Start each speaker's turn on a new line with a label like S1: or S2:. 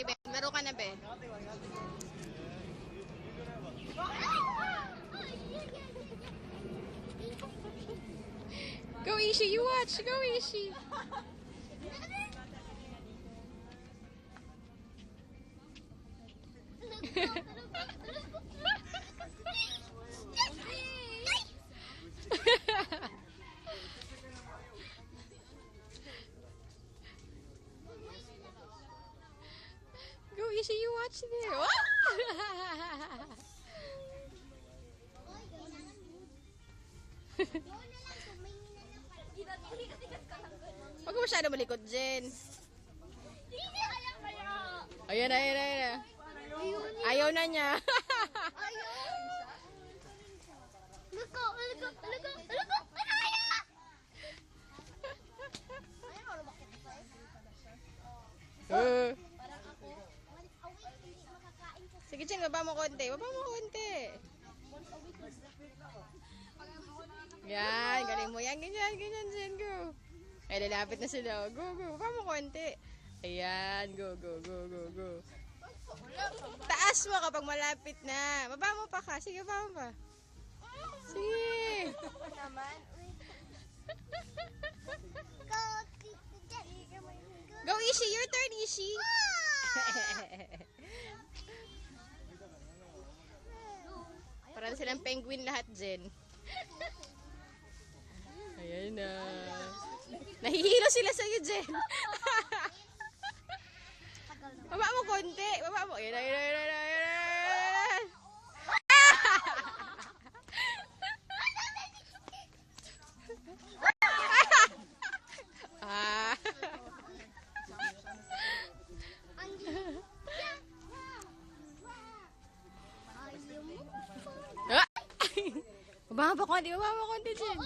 S1: Sige, Ben. Laro ka na, Ben. Go, Ishi. You watch. Go, Ishi. Go, Ishi. You watch there. Huwag ka masyado malikot, Jen. Ayan na, ayan na, ayan na. Ayaw na niya.
S2: Luko.
S1: Sige, Jen, baba mo konti. Baba mo konti. Yan, galing mo. Yan, ganyan, ganyan, Jen. Go. Ay, lalapit na sila. Go, go. Baba mo konti. Ayan, go, go, go, go, go. Taas mo kapag malapit na. Baba mo pa ka. Sige, baba mo pa. Sige. Go, Ishi. Your turn, Ishi. Parang silang penguin lahat, Jen. Ayan na. Nahihilo sila sa'yo, Jen. Baba mo konti. Baba mo. Ayan, ayan, ayan, ayan, ayan. Ah. Baba mo konti, Jen.